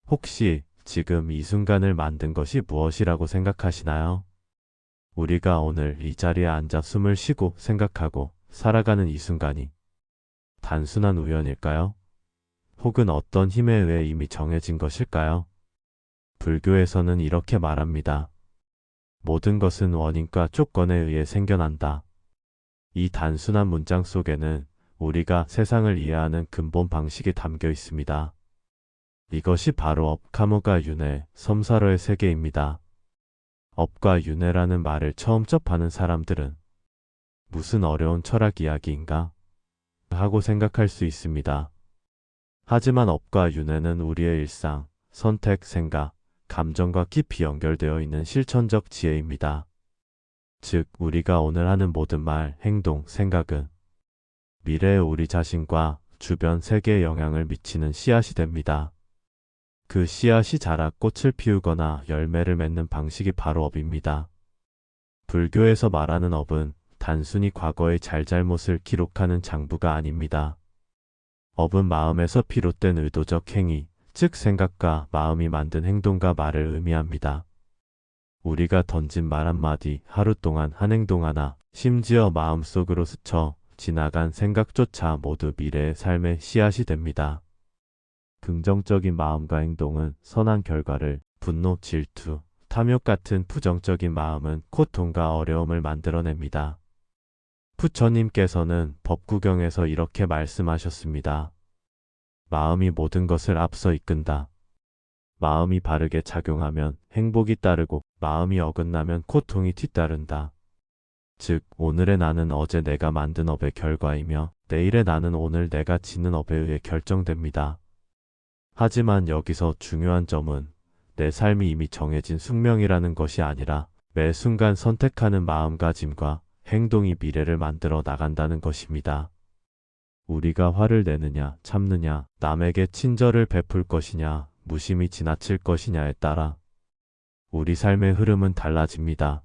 혹시 지금 이 순간을 만든 것이 무엇이라고 생각하시나요? 우리가 오늘 이 자리에 앉아 숨을 쉬고 생각하고 살아가는 이 순간이 단순한 우연일까요? 혹은 어떤 힘에 의해 이미 정해진 것일까요? 불교에서는 이렇게 말합니다. 모든 것은 원인과 조건에 의해 생겨난다. 이 단순한 문장 속에는 우리가 세상을 이해하는 근본 방식이 담겨 있습니다. 이것이 바로 업, 카모가 윤회, 섬사로의 세계입니다. 업과 윤회라는 말을 처음 접하는 사람들은 무슨 어려운 철학 이야기인가? 하고 생각할 수 있습니다. 하지만 업과 윤회는 우리의 일상, 선택, 생각, 감정과 깊이 연결되어 있는 실천적 지혜입니다. 즉, 우리가 오늘 하는 모든 말, 행동, 생각은 미래의 우리 자신과 주변 세계에 영향을 미치는 씨앗이 됩니다. 그 씨앗이 자라 꽃을 피우거나 열매를 맺는 방식이 바로 업입니다. 불교에서 말하는 업은 단순히 과거의 잘잘못을 기록하는 장부가 아닙니다. 업은 마음에서 비롯된 의도적 행위, 즉 생각과 마음이 만든 행동과 말을 의미합니다. 우리가 던진 말 한마디, 하루 동안 한 행동 하나, 심지어 마음속으로 스쳐 지나간 생각조차 모두 미래의 삶의 씨앗이 됩니다. 긍정적인 마음과 행동은 선한 결과를, 분노, 질투, 탐욕 같은 부정적인 마음은 고통과 어려움을 만들어냅니다. 부처님께서는 법구경에서 이렇게 말씀하셨습니다. 마음이 모든 것을 앞서 이끈다. 마음이 바르게 작용하면 행복이 따르고 마음이 어긋나면 고통이 뒤따른다. 즉, 오늘의 나는 어제 내가 만든 업의 결과이며 내일의 나는 오늘 내가 짓는 업에 의해 결정됩니다. 하지만 여기서 중요한 점은 내 삶이 이미 정해진 숙명이라는 것이 아니라 매 순간 선택하는 마음가짐과 행동이 미래를 만들어 나간다는 것입니다. 우리가 화를 내느냐, 참느냐, 남에게 친절을 베풀 것이냐, 무심히 지나칠 것이냐에 따라 우리 삶의 흐름은 달라집니다.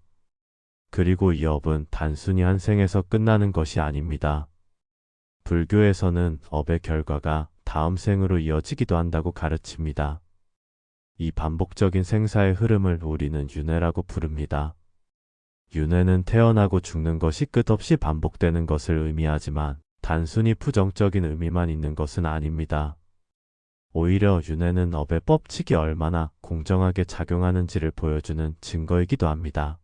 그리고 이 업은 단순히 한 생에서 끝나는 것이 아닙니다. 불교에서는 업의 결과가 다음 생으로 이어지기도 한다고 가르칩니다. 이 반복적인 생사의 흐름을 우리는 윤회라고 부릅니다. 윤회는 태어나고 죽는 것이 끝없이 반복되는 것을 의미하지만 단순히 부정적인 의미만 있는 것은 아닙니다. 오히려 윤회는 업의 법칙이 얼마나 공정하게 작용하는지를 보여주는 증거이기도 합니다.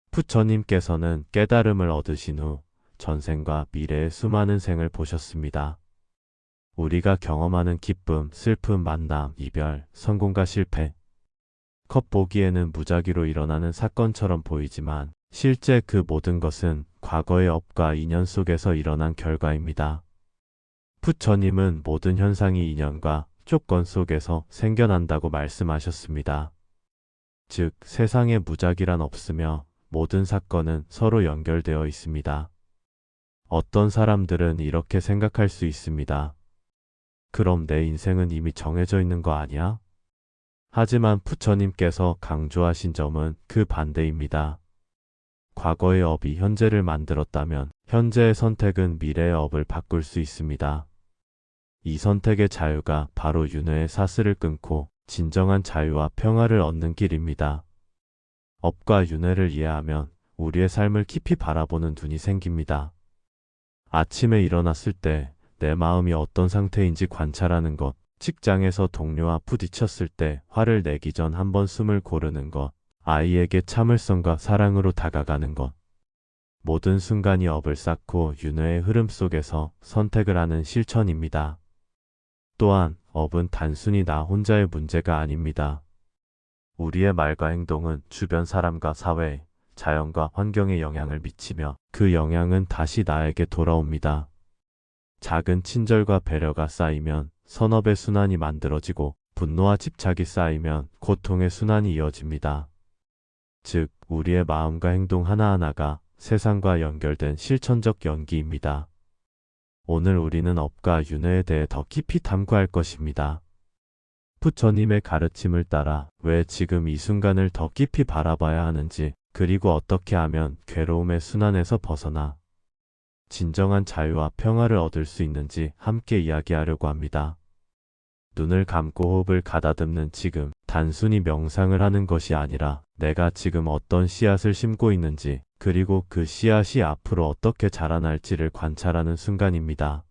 부처님께서는 깨달음을 얻으신 후 전생과 미래의 수많은 생을 보셨습니다. 우리가 경험하는 기쁨, 슬픔, 만남, 이별, 성공과 실패, 겉보기에는 무작위로 일어나는 사건처럼 보이지만 실제 그 모든 것은 과거의 업과 인연 속에서 일어난 결과입니다. 부처님은 모든 현상이 인연과 조건 속에서 생겨난다고 말씀하셨습니다. 즉, 세상에 무작위란 없으며 모든 사건은 서로 연결되어 있습니다. 어떤 사람들은 이렇게 생각할 수 있습니다. 그럼 내 인생은 이미 정해져 있는 거 아니야? 하지만 부처님께서 강조하신 점은 그 반대입니다. 과거의 업이 현재를 만들었다면 현재의 선택은 미래의 업을 바꿀 수 있습니다. 이 선택의 자유가 바로 윤회의 사슬을 끊고 진정한 자유와 평화를 얻는 길입니다. 업과 윤회를 이해하면 우리의 삶을 깊이 바라보는 눈이 생깁니다. 아침에 일어났을 때 내 마음이 어떤 상태인지 관찰하는 것, 직장에서 동료와 부딪혔을 때 화를 내기 전 한번 숨을 고르는 것, 아이에게 참을성과 사랑으로 다가가는 것. 모든 순간이 업을 쌓고 윤회의 흐름 속에서 선택을 하는 실천입니다. 또한 업은 단순히 나 혼자의 문제가 아닙니다. 우리의 말과 행동은 주변 사람과 사회, 자연과 환경에 영향을 미치며 그 영향은 다시 나에게 돌아옵니다. 작은 친절과 배려가 쌓이면 선업의 순환이 만들어지고 분노와 집착이 쌓이면 고통의 순환이 이어집니다. 즉, 우리의 마음과 행동 하나하나가 세상과 연결된 실천적 연기입니다. 오늘 우리는 업과 윤회에 대해 더 깊이 탐구할 것입니다. 부처님의 가르침을 따라 왜 지금 이 순간을 더 깊이 바라봐야 하는지, 그리고 어떻게 하면 괴로움의 순환에서 벗어나 진정한 자유와 평화를 얻을 수 있는지 함께 이야기하려고 합니다. 눈을 감고 호흡을 가다듬는 지금, 단순히 명상을 하는 것이 아니라 내가 지금 어떤 씨앗을 심고 있는지, 그리고 그 씨앗이 앞으로 어떻게 자라날지를 관찰하는 순간입니다.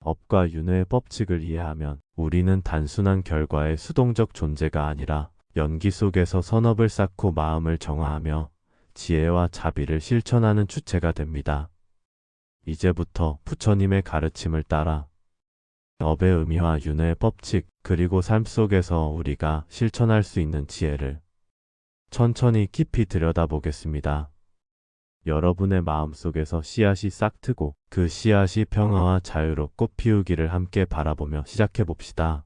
업과 윤회의 법칙을 이해하면 우리는 단순한 결과의 수동적 존재가 아니라 연기 속에서 선업을 쌓고 마음을 정화하며 지혜와 자비를 실천하는 주체가 됩니다. 이제부터 부처님의 가르침을 따라 업의 의미와 윤회의 법칙, 그리고 삶 속에서 우리가 실천할 수 있는 지혜를 천천히 깊이 들여다보겠습니다. 여러분의 마음속에서 씨앗이 싹트고 그 씨앗이 평화와 자유로 꽃 피우기를 함께 바라보며 시작해 봅시다.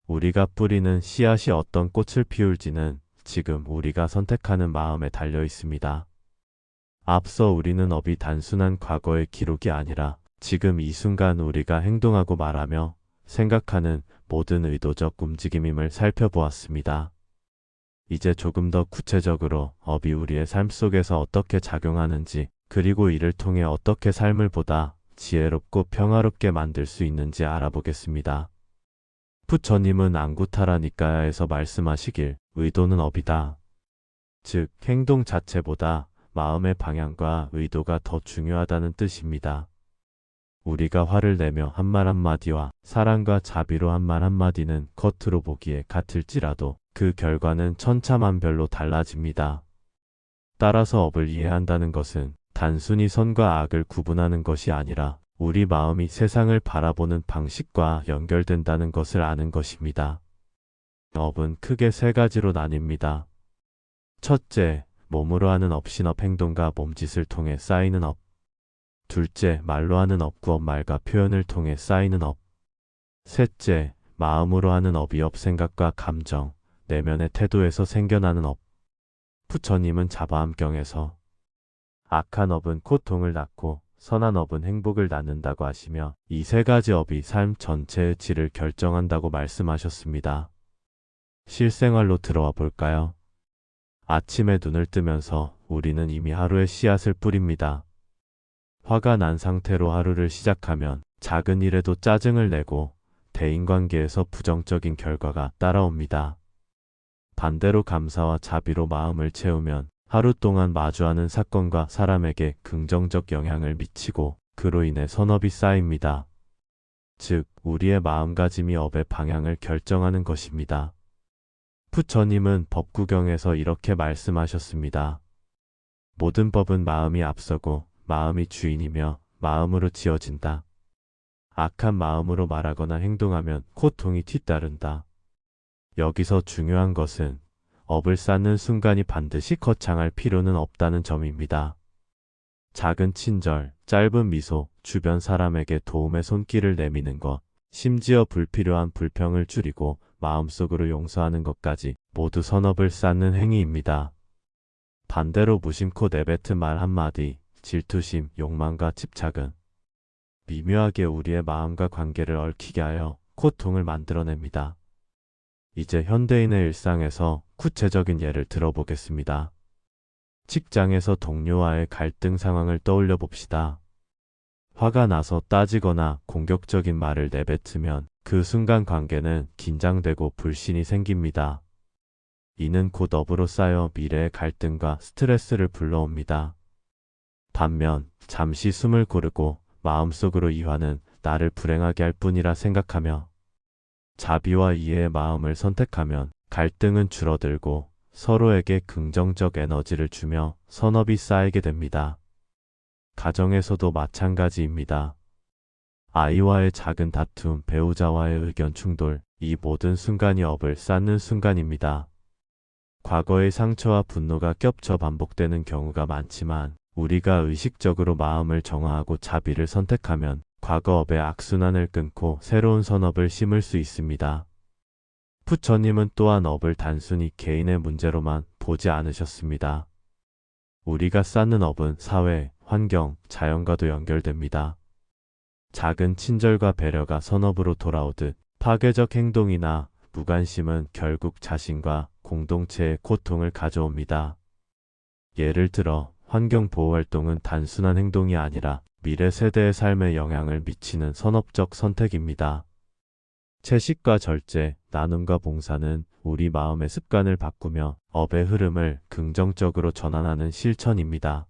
우리가 뿌리는 씨앗이 어떤 꽃을 피울지는 지금 우리가 선택하는 마음에 달려 있습니다. 앞서 우리는 업이 단순한 과거의 기록이 아니라 지금 이 순간 우리가 행동하고 말하며 생각하는 모든 의도적 움직임임을 살펴보았습니다. 이제 조금 더 구체적으로 업이 우리의 삶 속에서 어떻게 작용하는지, 그리고 이를 통해 어떻게 삶을 보다 지혜롭고 평화롭게 만들 수 있는지 알아보겠습니다. 부처님은 앙구타라 니까야에서 말씀하시길 의도는 업이다. 즉, 행동 자체보다 마음의 방향과 의도가 더 중요하다는 뜻입니다. 우리가 화를 내며 한 말 한마디와 사랑과 자비로 한 말 한마디는 겉으로 보기에 같을지라도 그 결과는 천차만별로 달라집니다. 따라서 업을 이해한다는 것은 단순히 선과 악을 구분하는 것이 아니라 우리 마음이 세상을 바라보는 방식과 연결된다는 것을 아는 것입니다. 업은 크게 세 가지로 나뉩니다. 첫째, 몸으로 하는 업신업 행동과 몸짓을 통해 쌓이는 업. 둘째, 말로 하는 업구업 말과 표현을 통해 쌓이는 업. 셋째, 마음으로 하는 업이업 생각과 감정, 내면의 태도에서 생겨나는 업. 부처님은 자바암경에서 악한 업은 고통을 낳고 선한 업은 행복을 낳는다고 하시며 이 세 가지 업이 삶 전체의 질을 결정한다고 말씀하셨습니다. 실생활로 들어와 볼까요? 아침에 눈을 뜨면서 우리는 이미 하루의 씨앗을 뿌립니다. 화가 난 상태로 하루를 시작하면 작은 일에도 짜증을 내고 대인관계에서 부정적인 결과가 따라옵니다. 반대로 감사와 자비로 마음을 채우면 하루 동안 마주하는 사건과 사람에게 긍정적 영향을 미치고 그로 인해 선업이 쌓입니다. 즉, 우리의 마음가짐이 업의 방향을 결정하는 것입니다. 부처님은 법구경에서 이렇게 말씀하셨습니다. 모든 법은 마음이 앞서고 마음이 주인이며 마음으로 지어진다. 악한 마음으로 말하거나 행동하면 고통이 뒤따른다. 여기서 중요한 것은 업을 쌓는 순간이 반드시 거창할 필요는 없다는 점입니다. 작은 친절, 짧은 미소, 주변 사람에게 도움의 손길을 내미는 것, 심지어 불필요한 불평을 줄이고 마음속으로 용서하는 것까지 모두 선업을 쌓는 행위입니다. 반대로 무심코 내뱉은 말 한마디, 질투심, 욕망과 집착은 미묘하게 우리의 마음과 관계를 얽히게 하여 고통을 만들어냅니다. 이제 현대인의 일상에서 구체적인 예를 들어보겠습니다. 직장에서 동료와의 갈등 상황을 떠올려 봅시다. 화가 나서 따지거나 공격적인 말을 내뱉으면 그 순간 관계는 긴장되고 불신이 생깁니다. 이는 곧 업으로 쌓여 미래의 갈등과 스트레스를 불러옵니다. 반면 잠시 숨을 고르고 마음속으로 이 화는 나를 불행하게 할 뿐이라 생각하며 자비와 이해의 마음을 선택하면 갈등은 줄어들고 서로에게 긍정적 에너지를 주며 선업이 쌓이게 됩니다. 가정에서도 마찬가지입니다. 아이와의 작은 다툼, 배우자와의 의견 충돌, 이 모든 순간이 업을 쌓는 순간입니다. 과거의 상처와 분노가 겹쳐 반복되는 경우가 많지만 우리가 의식적으로 마음을 정화하고 자비를 선택하면 과거 업의 악순환을 끊고 새로운 선업을 심을 수 있습니다. 부처님은 또한 업을 단순히 개인의 문제로만 보지 않으셨습니다. 우리가 쌓는 업은 사회, 환경, 자연과도 연결됩니다. 작은 친절과 배려가 선업으로 돌아오듯 파괴적 행동이나 무관심은 결국 자신과 공동체의 고통을 가져옵니다. 예를 들어 환경보호 활동은 단순한 행동이 아니라 미래 세대의 삶에 영향을 미치는 선업적 선택입니다. 채식과 절제, 나눔과 봉사는 우리 마음의 습관을 바꾸며 업의 흐름을 긍정적으로 전환하는 실천입니다.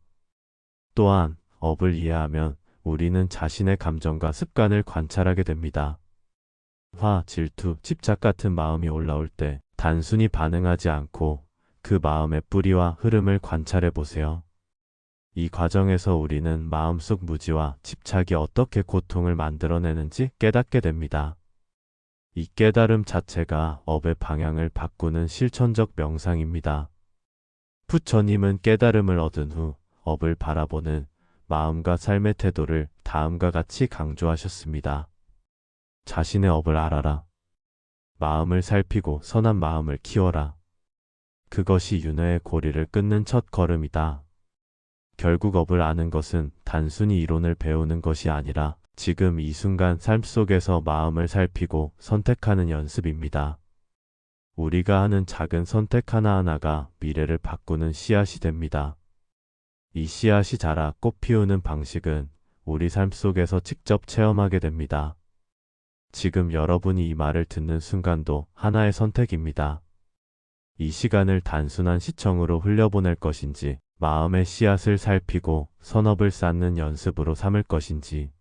또한 업을 이해하면 우리는 자신의 감정과 습관을 관찰하게 됩니다. 화, 질투, 집착 같은 마음이 올라올 때 단순히 반응하지 않고 그 마음의 뿌리와 흐름을 관찰해 보세요. 이 과정에서 우리는 마음속 무지와 집착이 어떻게 고통을 만들어내는지 깨닫게 됩니다. 이 깨달음 자체가 업의 방향을 바꾸는 실천적 명상입니다. 부처님은 깨달음을 얻은 후 업을 바라보는 마음과 삶의 태도를 다음과 같이 강조하셨습니다. 자신의 업을 알아라. 마음을 살피고 선한 마음을 키워라. 그것이 윤회의 고리를 끊는 첫 걸음이다. 결국 업을 아는 것은 단순히 이론을 배우는 것이 아니라 지금 이 순간 삶 속에서 마음을 살피고 선택하는 연습입니다. 우리가 하는 작은 선택 하나하나가 미래를 바꾸는 씨앗이 됩니다. 이 씨앗이 자라 꽃 피우는 방식은 우리 삶 속에서 직접 체험하게 됩니다. 지금 여러분이 이 말을 듣는 순간도 하나의 선택입니다. 이 시간을 단순한 시청으로 흘려보낼 것인지, 마음의 씨앗을 살피고 선업을 쌓는 연습으로 삼을 것인지,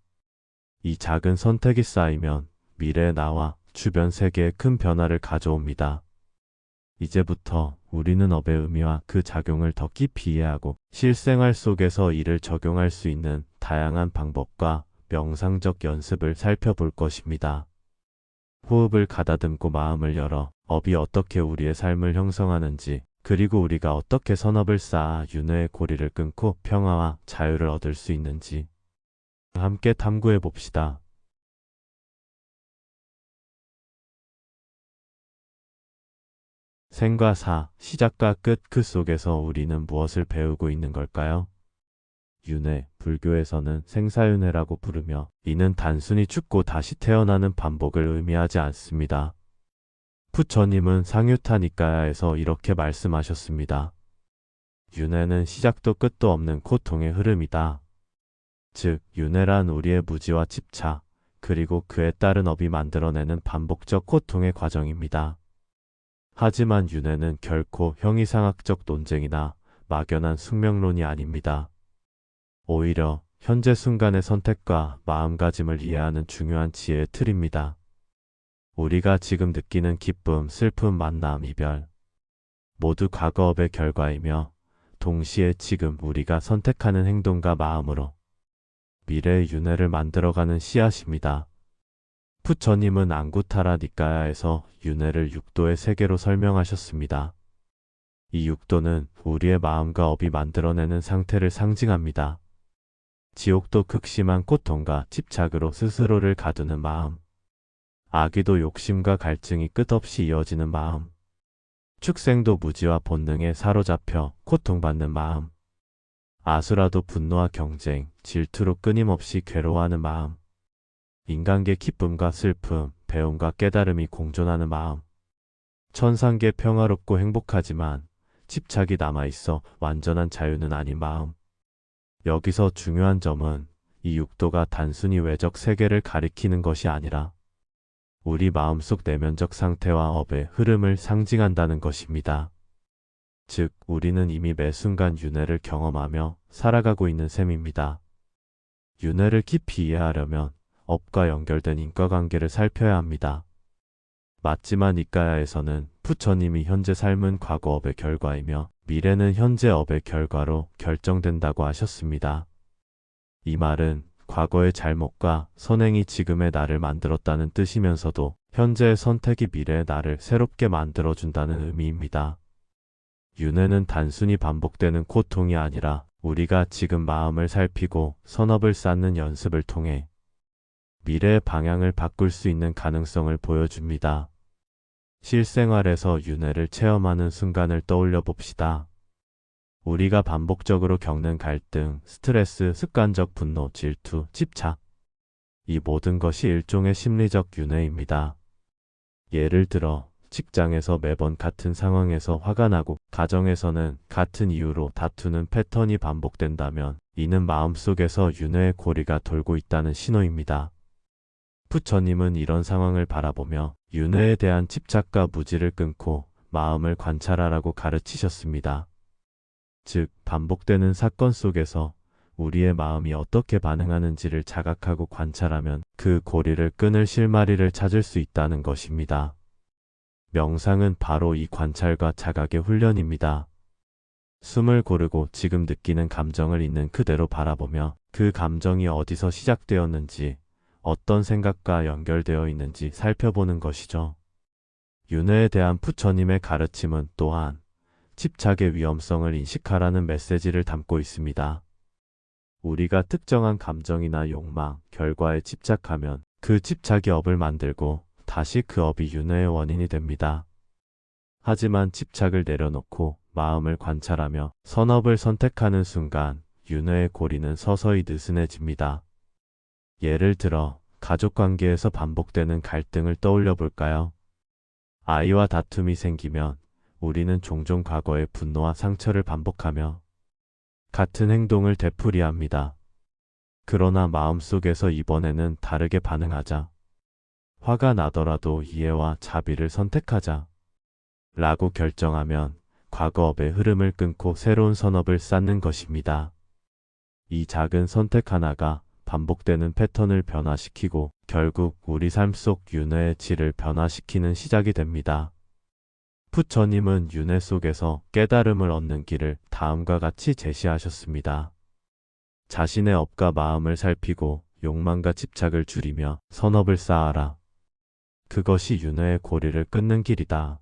이 작은 선택이 쌓이면 미래의 나와 주변 세계에 큰 변화를 가져옵니다. 이제부터 우리는 업의 의미와 그 작용을 더 깊이 이해하고 실생활 속에서 이를 적용할 수 있는 다양한 방법과 명상적 연습을 살펴볼 것입니다. 호흡을 가다듬고 마음을 열어 업이 어떻게 우리의 삶을 형성하는지, 그리고 우리가 어떻게 선업을 쌓아 윤회의 고리를 끊고 평화와 자유를 얻을 수 있는지 함께 탐구해 봅시다. 생과 사, 시작과 끝, 그 속에서 우리는 무엇을 배우고 있는 걸까요? 윤회, 불교에서는 생사윤회라고 부르며 이는 단순히 죽고 다시 태어나는 반복을 의미하지 않습니다. 부처님은 상유타 니까야에서 이렇게 말씀하셨습니다. 윤회는 시작도 끝도 없는 고통의 흐름이다. 즉, 윤회란 우리의 무지와 집착, 그리고 그에 따른 업이 만들어내는 반복적 고통의 과정입니다. 하지만 윤회는 결코 형이상학적 논쟁이나 막연한 숙명론이 아닙니다. 오히려 현재 순간의 선택과 마음가짐을 이해하는 중요한 지혜의 틀입니다. 우리가 지금 느끼는 기쁨, 슬픔, 만남, 이별 모두 과거업의 결과이며 동시에 지금 우리가 선택하는 행동과 마음으로 미래의 윤회를 만들어가는 씨앗입니다. 부처님은 앙구타라 니까야에서 윤회를 육도의 세계로 설명하셨습니다. 이 육도는 우리의 마음과 업이 만들어내는 상태를 상징합니다. 지옥도 극심한 고통과 집착으로 스스로를 가두는 마음, 아기도 욕심과 갈증이 끝없이 이어지는 마음, 축생도 무지와 본능에 사로잡혀 고통받는 마음, 아수라도 분노와 경쟁, 질투로 끊임없이 괴로워하는 마음, 인간계 기쁨과 슬픔, 배움과 깨달음이 공존하는 마음, 천상계 평화롭고 행복하지만 집착이 남아있어 완전한 자유는 아닌 마음. 여기서 중요한 점은 이 육도가 단순히 외적 세계를 가리키는 것이 아니라 우리 마음속 내면적 상태와 업의 흐름을 상징한다는 것입니다. 즉, 우리는 이미 매 순간 윤회를 경험하며 살아가고 있는 셈입니다. 윤회를 깊이 이해하려면 업과 연결된 인과관계를 살펴야 합니다. 맞지만 니까야에서는 부처님이 현재 삶은 과거 업의 결과이며 미래는 현재 업의 결과로 결정된다고 하셨습니다. 이 말은 과거의 잘못과 선행이 지금의 나를 만들었다는 뜻이면서도 현재의 선택이 미래의 나를 새롭게 만들어준다는 의미입니다. 윤회는 단순히 반복되는 고통이 아니라 우리가 지금 마음을 살피고 선업을 쌓는 연습을 통해 미래의 방향을 바꿀 수 있는 가능성을 보여줍니다. 실생활에서 윤회를 체험하는 순간을 떠올려 봅시다. 우리가 반복적으로 겪는 갈등, 스트레스, 습관적 분노, 질투, 집착, 이 모든 것이 일종의 심리적 윤회입니다. 예를 들어 직장에서 매번 같은 상황에서 화가 나고 가정에서는 같은 이유로 다투는 패턴이 반복된다면 이는 마음속에서 윤회의 고리가 돌고 있다는 신호입니다. 부처님은 이런 상황을 바라보며 윤회에 대한 집착과 무지를 끊고 마음을 관찰하라고 가르치셨습니다. 즉, 반복되는 사건 속에서 우리의 마음이 어떻게 반응하는지를 자각하고 관찰하면 그 고리를 끊을 실마리를 찾을 수 있다는 것입니다. 명상은 바로 이 관찰과 자각의 훈련입니다. 숨을 고르고 지금 느끼는 감정을 있는 그대로 바라보며 그 감정이 어디서 시작되었는지, 어떤 생각과 연결되어 있는지 살펴보는 것이죠. 윤회에 대한 부처님의 가르침은 또한 집착의 위험성을 인식하라는 메시지를 담고 있습니다. 우리가 특정한 감정이나 욕망, 결과에 집착하면 그 집착이 업을 만들고 다시 그 업이 윤회의 원인이 됩니다. 하지만 집착을 내려놓고 마음을 관찰하며 선업을 선택하는 순간 윤회의 고리는 서서히 느슨해집니다. 예를 들어 가족관계에서 반복되는 갈등을 떠올려 볼까요? 아이와 다툼이 생기면 우리는 종종 과거의 분노와 상처를 반복하며 같은 행동을 되풀이합니다. 그러나 마음속에서 이번에는 다르게 반응하자. 화가 나더라도 이해와 자비를 선택하자. 라고 결정하면 과거업의 흐름을 끊고 새로운 선업을 쌓는 것입니다. 이 작은 선택 하나가 반복되는 패턴을 변화시키고 결국 우리 삶 속 윤회의 질을 변화시키는 시작이 됩니다. 부처님은 윤회 속에서 깨달음을 얻는 길을 다음과 같이 제시하셨습니다. 자신의 업과 마음을 살피고 욕망과 집착을 줄이며 선업을 쌓아라. 그것이 윤회의 고리를 끊는 길이다.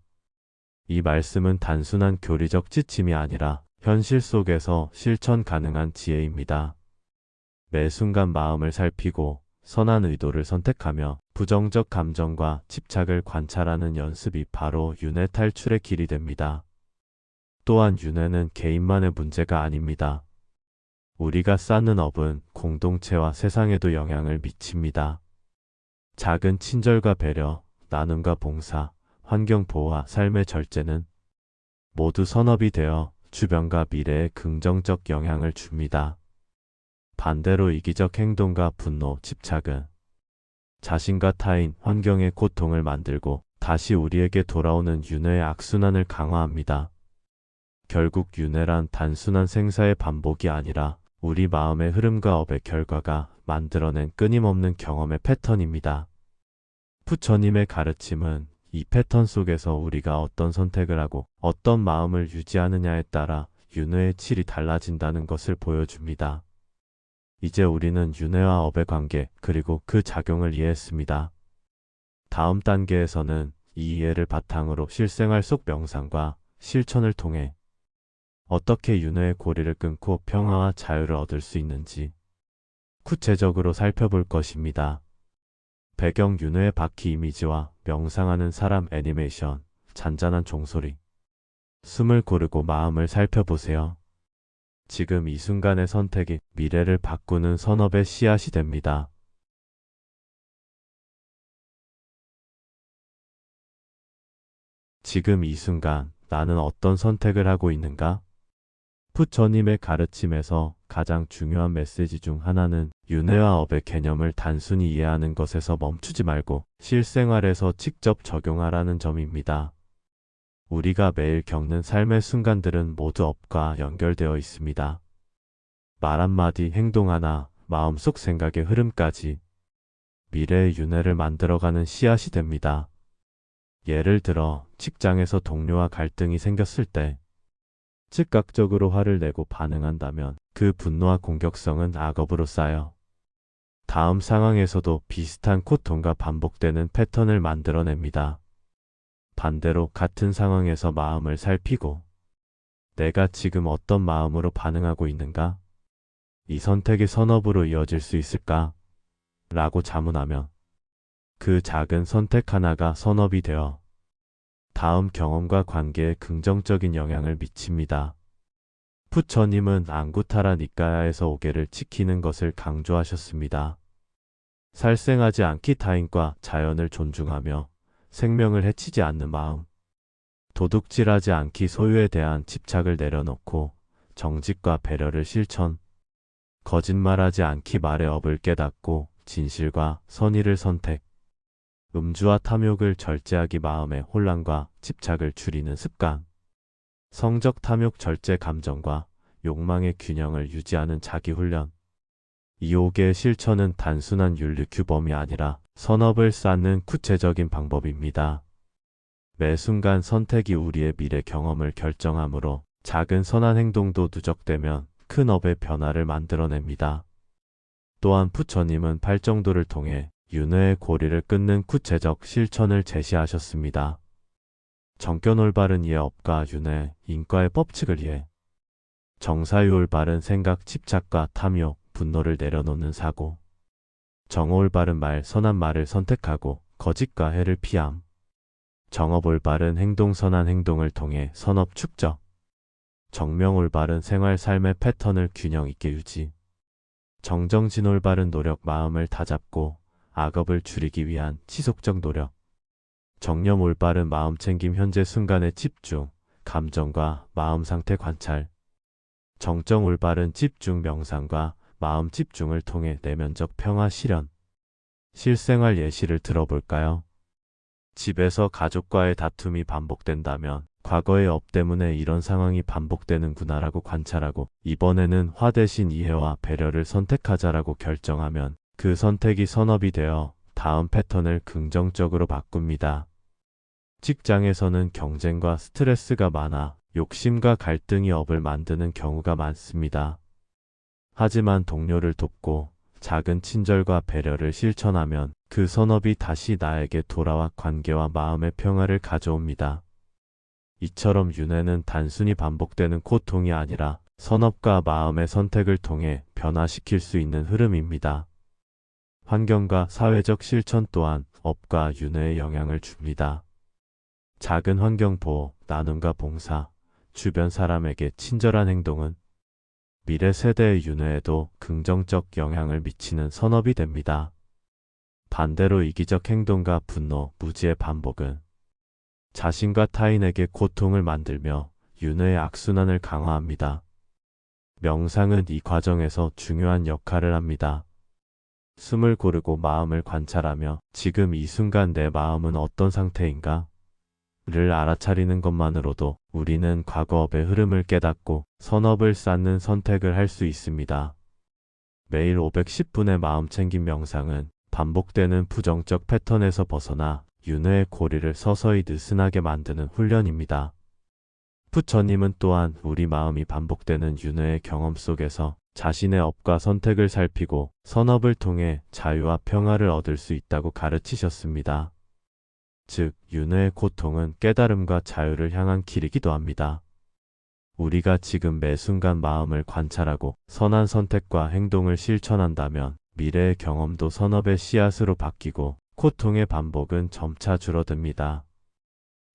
이 말씀은 단순한 교리적 지침이 아니라 현실 속에서 실천 가능한 지혜입니다. 매 순간 마음을 살피고 선한 의도를 선택하며 부정적 감정과 집착을 관찰하는 연습이 바로 윤회 탈출의 길이 됩니다. 또한 윤회는 개인만의 문제가 아닙니다. 우리가 쌓는 업은 공동체와 세상에도 영향을 미칩니다. 작은 친절과 배려, 나눔과 봉사, 환경 보호와 삶의 절제는 모두 선업이 되어 주변과 미래에 긍정적 영향을 줍니다. 반대로 이기적 행동과 분노, 집착은 자신과 타인, 환경의 고통을 만들고 다시 우리에게 돌아오는 윤회의 악순환을 강화합니다. 결국 윤회란 단순한 생사의 반복이 아니라 우리 마음의 흐름과 업의 결과가 만들어낸 끊임없는 경험의 패턴입니다. 부처님의 가르침은 이 패턴 속에서 우리가 어떤 선택을 하고 어떤 마음을 유지하느냐에 따라 윤회의 질이 달라진다는 것을 보여줍니다. 이제 우리는 윤회와 업의 관계 그리고 그 작용을 이해했습니다. 다음 단계에서는 이 이해를 바탕으로 실생활 속 명상과 실천을 통해 어떻게 윤회의 고리를 끊고 평화와 자유를 얻을 수 있는지 구체적으로 살펴볼 것입니다. 배경 윤회의 바퀴 이미지와 명상하는 사람 애니메이션, 잔잔한 종소리. 숨을 고르고 마음을 살펴보세요. 지금 이 순간의 선택이 미래를 바꾸는 선업의 씨앗이 됩니다. 지금 이 순간 나는 어떤 선택을 하고 있는가? 부처님의 가르침에서 가장 중요한 메시지 중 하나는 윤회와 업의 개념을 단순히 이해하는 것에서 멈추지 말고 실생활에서 직접 적용하라는 점입니다. 우리가 매일 겪는 삶의 순간들은 모두 업과 연결되어 있습니다. 말 한마디, 행동 하나, 마음속 생각의 흐름까지 미래의 윤회를 만들어가는 씨앗이 됩니다. 예를 들어 직장에서 동료와 갈등이 생겼을 때 즉각적으로 화를 내고 반응한다면 그 분노와 공격성은 악업으로 쌓여 다음 상황에서도 비슷한 고통과 반복되는 패턴을 만들어냅니다. 반대로 같은 상황에서 마음을 살피고 내가 지금 어떤 마음으로 반응하고 있는가? 이 선택이 선업으로 이어질 수 있을까? 라고 자문하면 그 작은 선택 하나가 선업이 되어 다음 경험과 관계에 긍정적인 영향을 미칩니다. 부처님은 앙구타라 니까야에서 오계를 지키는 것을 강조하셨습니다. 살생하지 않기 타인과 자연을 존중하며 생명을 해치지 않는 마음. 도둑질하지 않기 소유에 대한 집착을 내려놓고 정직과 배려를 실천. 거짓말하지 않기 말의 업을 깨닫고 진실과 선의를 선택. 음주와 탐욕을 절제하기 마음의 혼란과 집착을 줄이는 습관. 성적 탐욕 절제 감정과 욕망의 균형을 유지하는 자기훈련. 이 5개의 실천은 단순한 윤리 규범이 아니라 선업을 쌓는 구체적인 방법입니다. 매 순간 선택이 우리의 미래 경험을 결정하므로 작은 선한 행동도 누적되면 큰 업의 변화를 만들어냅니다. 또한 부처님은 팔정도를 통해 윤회의 고리를 끊는 구체적 실천을 제시하셨습니다. 정견 올바른 이의 업과 윤회, 인과의 법칙을 이해. 정사유 올바른 생각, 집착과 탐욕, 분노를 내려놓는 사고. 정오 올바른 말, 선한 말을 선택하고 거짓과 해를 피함. 정업 올바른 행동, 선한 행동을 통해 선업 축적. 정명 올바른 생활 삶의 패턴을 균형 있게 유지. 정정진 올바른 노력, 마음을 다잡고 악업을 줄이기 위한 지속적 노력. 정념 올바른 마음 챙김, 현재 순간의 집중, 감정과 마음 상태 관찰. 정정 올바른 집중, 명상과 마음 집중을 통해 내면적 평화 실현. 실생활 예시를 들어볼까요? 집에서 가족과의 다툼이 반복된다면 과거의 업 때문에 이런 상황이 반복되는구나라고 관찰하고 이번에는 화 대신 이해와 배려를 선택하자라고 결정하면 그 선택이 선업이 되어 다음 패턴을 긍정적으로 바꿉니다. 직장에서는 경쟁과 스트레스가 많아 욕심과 갈등이 업을 만드는 경우가 많습니다. 하지만 동료를 돕고 작은 친절과 배려를 실천하면 그 선업이 다시 나에게 돌아와 관계와 마음의 평화를 가져옵니다. 이처럼 윤회는 단순히 반복되는 고통이 아니라 선업과 마음의 선택을 통해 변화시킬 수 있는 흐름입니다. 환경과 사회적 실천 또한 업과 윤회에 영향을 줍니다. 작은 환경 보호, 나눔과 봉사, 주변 사람에게 친절한 행동은 미래 세대의 윤회에도 긍정적 영향을 미치는 선업이 됩니다. 반대로 이기적 행동과 분노, 무지의 반복은 자신과 타인에게 고통을 만들며 윤회의 악순환을 강화합니다. 명상은 이 과정에서 중요한 역할을 합니다. 숨을 고르고 마음을 관찰하며 지금 이 순간 내 마음은 어떤 상태인가? 를 알아차리는 것만으로도 우리는 과거업의 흐름을 깨닫고 선업을 쌓는 선택을 할 수 있습니다. 매일 510분의 마음챙김 명상은 반복되는 부정적 패턴에서 벗어나 윤회의 고리를 서서히 느슨하게 만드는 훈련입니다. 부처님은 또한 우리 마음이 반복되는 윤회의 경험 속에서 자신의 업과 선택을 살피고 선업을 통해 자유와 평화를 얻을 수 있다고 가르치셨습니다. 즉, 윤회의 고통은 깨달음과 자유를 향한 길이기도 합니다. 우리가 지금 매 순간 마음을 관찰하고 선한 선택과 행동을 실천한다면 미래의 경험도 선업의 씨앗으로 바뀌고 고통의 반복은 점차 줄어듭니다.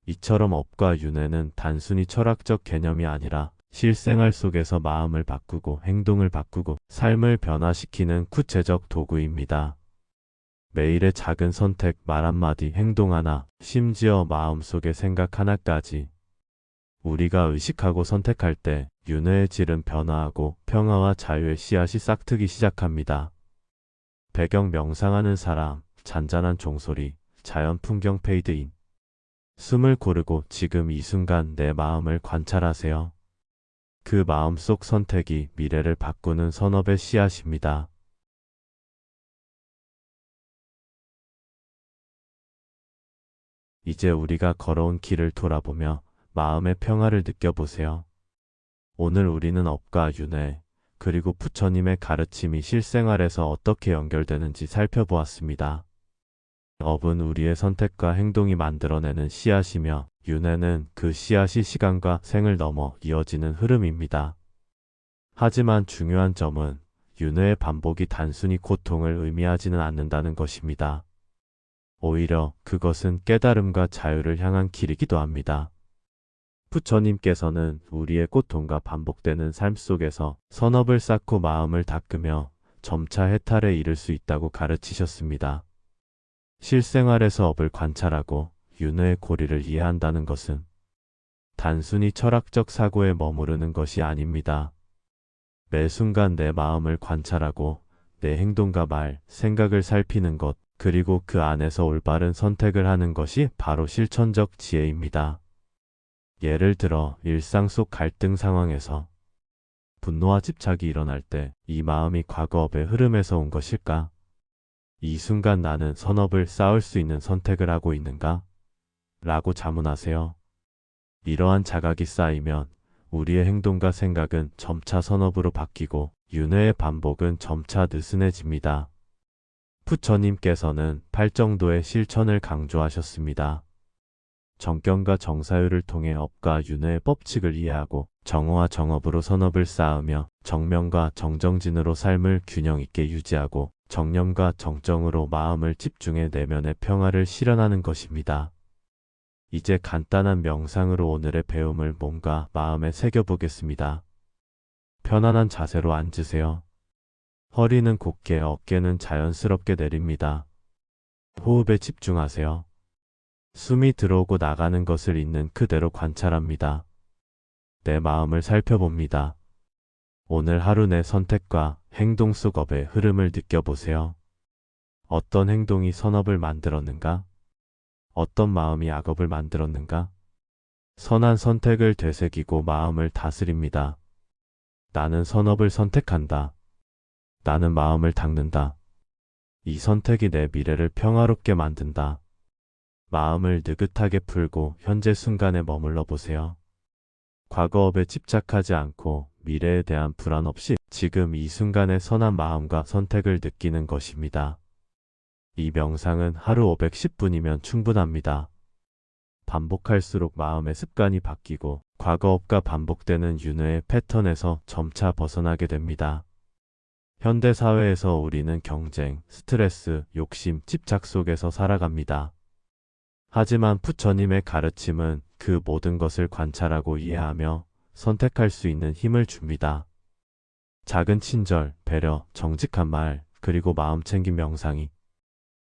이처럼 업과 윤회는 단순히 철학적 개념이 아니라 실생활 속에서 마음을 바꾸고 행동을 바꾸고 삶을 변화시키는 구체적 도구입니다. 매일의 작은 선택, 말 한마디, 행동 하나, 심지어 마음속의 생각 하나까지 우리가 의식하고 선택할 때 윤회의 질은 변화하고 평화와 자유의 씨앗이 싹트기 시작합니다. 배경 명상하는 사람, 잔잔한 종소리, 자연 풍경 페이드인. 숨을 고르고 지금 이 순간 내 마음을 관찰하세요. 그 마음속 선택이 미래를 바꾸는 선업의 씨앗입니다. 이제 우리가 걸어온 길을 돌아보며 마음의 평화를 느껴보세요. 오늘 우리는 업과 윤회, 그리고 부처님의 가르침이 실생활에서 어떻게 연결되는지 살펴보았습니다. 업은 우리의 선택과 행동이 만들어내는 씨앗이며 윤회는 그 씨앗이 시간과 생을 넘어 이어지는 흐름입니다. 하지만 중요한 점은 윤회의 반복이 단순히 고통을 의미하지는 않는다는 것입니다. 오히려 그것은 깨달음과 자유를 향한 길이기도 합니다. 부처님께서는 우리의 고통과 반복되는 삶 속에서 선업을 쌓고 마음을 닦으며 점차 해탈에 이를 수 있다고 가르치셨습니다. 실생활에서 업을 관찰하고 윤회의 고리를 이해한다는 것은 단순히 철학적 사고에 머무르는 것이 아닙니다. 매 순간 내 마음을 관찰하고 내 행동과 말, 생각을 살피는 것, 그리고 그 안에서 올바른 선택을 하는 것이 바로 실천적 지혜입니다. 예를 들어 일상 속 갈등 상황에서 분노와 집착이 일어날 때 이 마음이 과거업의 흐름에서 온 것일까? 이 순간 나는 선업을 쌓을 수 있는 선택을 하고 있는가? 라고 자문하세요. 이러한 자각이 쌓이면 우리의 행동과 생각은 점차 선업으로 바뀌고 윤회의 반복은 점차 느슨해집니다. 부처님께서는 8정도의 실천을 강조하셨습니다. 정견과 정사유를 통해 업과 윤회의 법칙을 이해하고 정오와 정업으로 선업을 쌓으며 정명과 정정진으로 삶을 균형 있게 유지하고 정념과 정정으로 마음을 집중해 내면의 평화를 실현하는 것입니다. 이제 간단한 명상으로 오늘의 배움을 몸과 마음에 새겨보겠습니다. 편안한 자세로 앉으세요. 허리는 곧게, 어깨는 자연스럽게 내립니다. 호흡에 집중하세요. 숨이 들어오고 나가는 것을 있는 그대로 관찰합니다. 내 마음을 살펴봅니다. 오늘 하루 내 선택과 행동 속 업의 흐름을 느껴보세요. 어떤 행동이 선업을 만들었는가? 어떤 마음이 악업을 만들었는가? 선한 선택을 되새기고 마음을 다스립니다. 나는 선업을 선택한다. 나는 마음을 닦는다. 이 선택이 내 미래를 평화롭게 만든다. 마음을 느긋하게 풀고 현재 순간에 머물러 보세요. 과거업에 집착하지 않고 미래에 대한 불안 없이 지금 이 순간의 선한 마음과 선택을 느끼는 것입니다. 이 명상은 하루 510분이면 충분합니다. 반복할수록 마음의 습관이 바뀌고 과거업과 반복되는 윤회의 패턴에서 점차 벗어나게 됩니다. 현대 사회에서 우리는 경쟁, 스트레스, 욕심, 집착 속에서 살아갑니다. 하지만 부처님의 가르침은 그 모든 것을 관찰하고 이해하며 선택할 수 있는 힘을 줍니다. 작은 친절, 배려, 정직한 말, 그리고 마음 챙김 명상이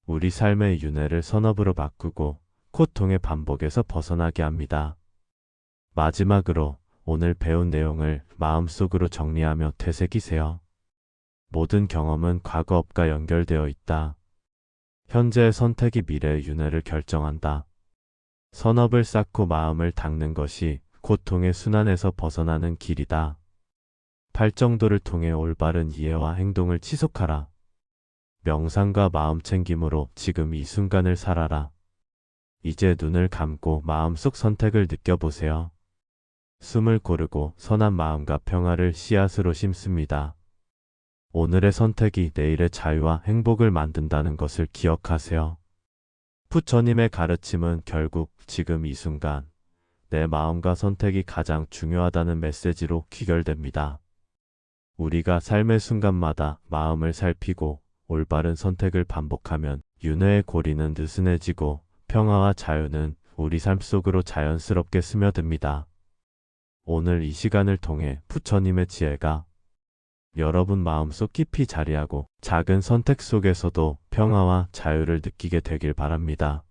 우리 삶의 윤회를 선업으로 바꾸고 고통의 반복에서 벗어나게 합니다. 마지막으로 오늘 배운 내용을 마음속으로 정리하며 되새기세요. 모든 경험은 과거업과 연결되어 있다. 현재의 선택이 미래의 윤회를 결정한다. 선업을 쌓고 마음을 닦는 것이 고통의 순환에서 벗어나는 길이다. 8정도를 통해 올바른 이해와 행동을 지속하라. 명상과 마음 챙김으로 지금 이 순간을 살아라. 이제 눈을 감고 마음속 선택을 느껴보세요. 숨을 고르고 선한 마음과 평화를 씨앗으로 심습니다. 오늘의 선택이 내일의 자유와 행복을 만든다는 것을 기억하세요. 부처님의 가르침은 결국 지금 이 순간 내 마음과 선택이 가장 중요하다는 메시지로 귀결됩니다. 우리가 삶의 순간마다 마음을 살피고 올바른 선택을 반복하면 윤회의 고리는 느슨해지고 평화와 자유는 우리 삶 속으로 자연스럽게 스며듭니다. 오늘 이 시간을 통해 부처님의 지혜가 여러분 마음속 깊이 자리하고 작은 선택 속에서도 평화와 자유를 느끼게 되길 바랍니다.